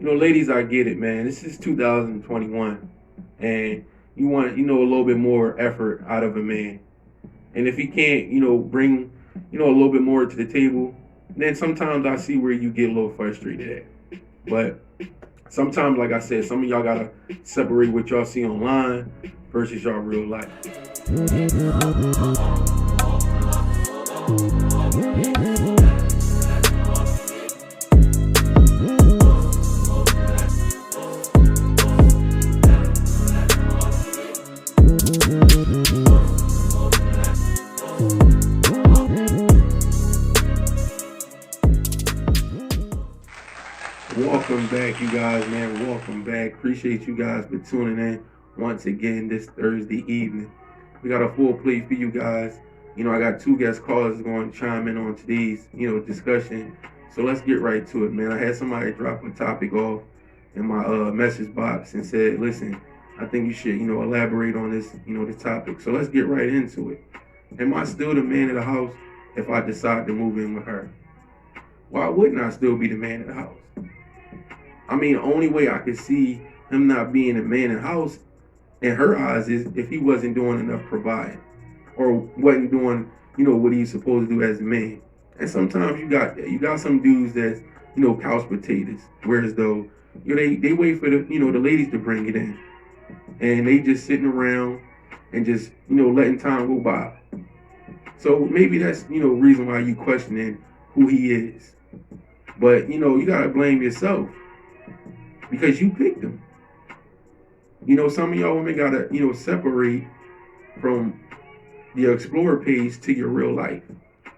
ladies, I get it, man. This is 2021, and you want, a little bit more effort out of a man. And if he can't, bring, a little bit more to the table, then sometimes I see where you get a little frustrated at. But sometimes, like I said, some of y'all gotta separate what y'all see online versus y'all real life. Welcome back, you guys, man. Welcome back. Appreciate you guys for tuning in once again this Thursday evening. We got a full plate for you guys. I got two guest callers going to chime in on today's, discussion. So let's get right to it, man. I had somebody drop a topic off in my message box and said, listen, I think you should, elaborate on this, this topic. So let's get right into it. Am I still the man of the house if I decide to move in with her? Why wouldn't I still be the man of the house? I mean, the only way I could see him not being a man in the house in her eyes is if he wasn't doing enough providing or wasn't doing, what he's supposed to do as a man. And sometimes you got some dudes that's, couch potatoes, whereas though, they wait for the ladies to bring it in. And they just sitting around and just, letting time go by. So maybe that's, reason why you questioning who he is. But, you gotta blame yourself. Because you picked them. Some of y'all women gotta, separate from the Explorer page to your real life.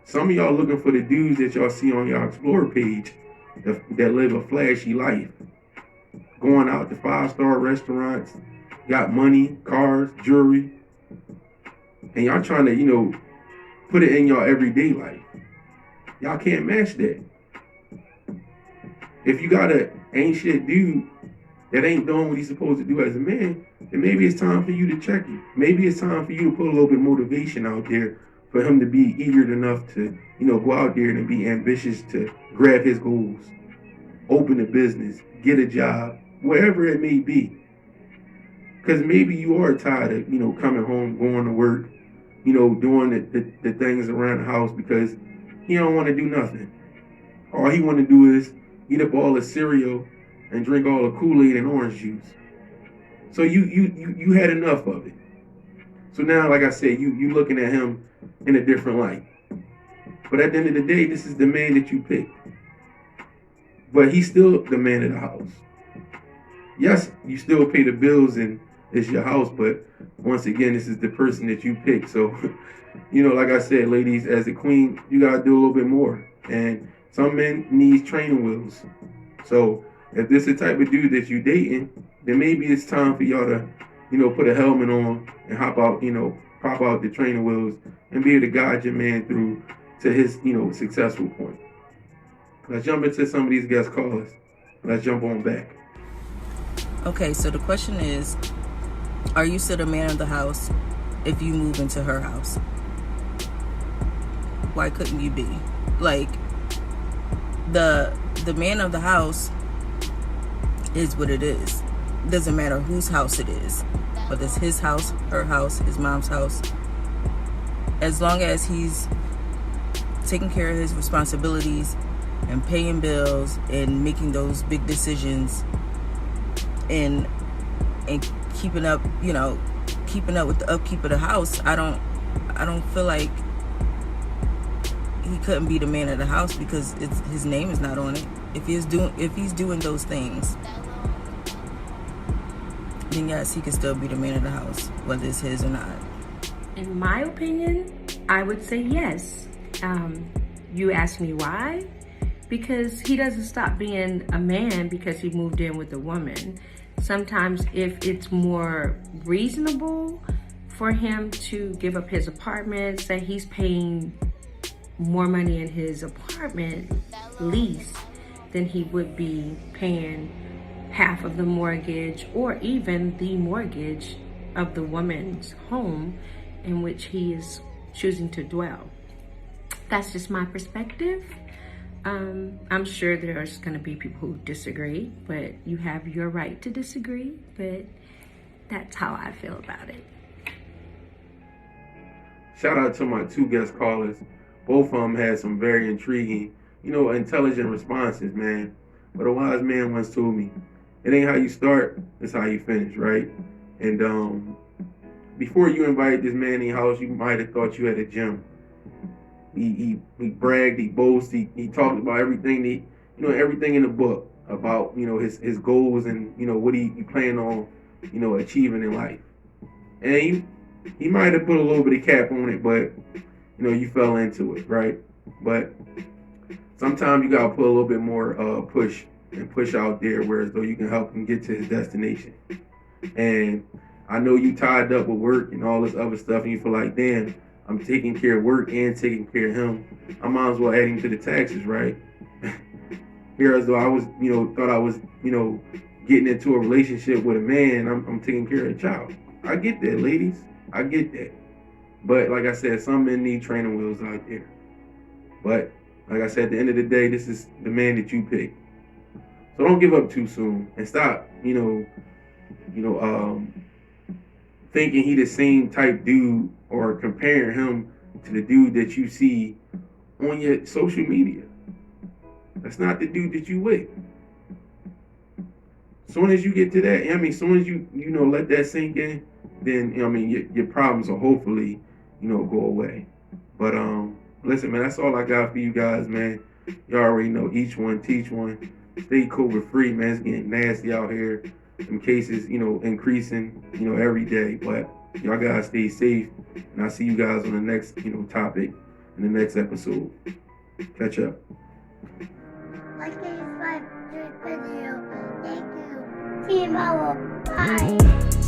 Some of y'all looking for the dudes that y'all see on your Explorer page that live a flashy life. Going out to 5-star restaurants, got money, cars, jewelry. And y'all trying to, put it in your everyday life. Y'all can't match that. If you got a ain't shit dude that ain't doing what he's supposed to do as a man, then maybe it's time for you to check it. Maybe it's time for you to put a little bit of motivation out there for him to be eager enough to, go out there and be ambitious to grab his goals, open a business, get a job, wherever it may be. Because maybe you are tired of, coming home, going to work, doing the things around the house because he don't want to do nothing. All he want to do is eat up all the cereal and drink all the Kool-Aid and orange juice. So you had enough of it. So now, like I said, you looking at him in a different light. But at the end of the day, this is the man that you picked. But he's still the man of the house. Yes, you still pay the bills and it's your house, but once again, this is the person that you picked. So, like I said, ladies, as a queen, you gotta do a little bit more. And some men need training wheels. So if this is the type of dude that you dating, then maybe it's time for y'all to, put a helmet on and hop out, pop out the training wheels and be able to guide your man through to his, successful point. Let's jump into some of these guest callers. Let's jump on back. Okay, so the question is, are you still the man of the house if you move into her house? Why couldn't you be? Like, the man of the house is what it is. Doesn't matter whose house it is, whether it's his house, her house, his mom's house. As long as he's taking care of his responsibilities and paying bills and making those big decisions and keeping up, keeping up with the upkeep of the house, I don't feel like he couldn't be the man of the house because his name is not on it. If he's doing those things, then yes, he can still be the man of the house, whether it's his or not. In my opinion, I would say yes. You asked me why? Because he doesn't stop being a man because he moved in with a woman. Sometimes if it's more reasonable for him to give up his apartment, say he's paying more money in his apartment lease than he would be paying half of the mortgage or even the mortgage of the woman's home in which he is choosing to dwell. That's just my perspective. I'm sure there's going to be people who disagree, but you have your right to disagree, but that's how I feel about it. Shout out to my two guest callers. Both of them had some very intriguing, intelligent responses, man. But a wise man once told me, it ain't how you start, it's how you finish, right? And before you invited this man in your house, you might have thought you had a gym. He bragged, he boasted, he talked about everything everything in the book about, his goals and, what he planned on, achieving in life. And he might have put a little bit of cap on it, but, you fell into it, right? But sometimes you got to put a little bit more push out there, whereas though you can help him get to his destination. And I know you tied up with work and all this other stuff, and you feel like, damn, I'm taking care of work and taking care of him. I might as well add him to the taxes, right? Here as though I was, thought I was, getting into a relationship with a man, I'm taking care of a child. I get that, ladies. I get that. But like I said, some men need training wheels out there. But like I said, at the end of the day, this is the man that you pick. So don't give up too soon and stop, thinking he the same type dude or comparing him to the dude that you see on your social media. That's not the dude that you with. Soon as you get to that, soon as you let that sink in, then your problems will hopefully go away. But listen, man, that's all I got for you guys, man. Y'all already know, each one teach one. Stay COVID free, man. It's getting nasty out here. Some cases, increasing, every day. But y'all guys stay safe, and I'll see you guys on the next, topic in the next episode. Catch up. Like and subscribe to this video. Thank you. Team Owl. Bye.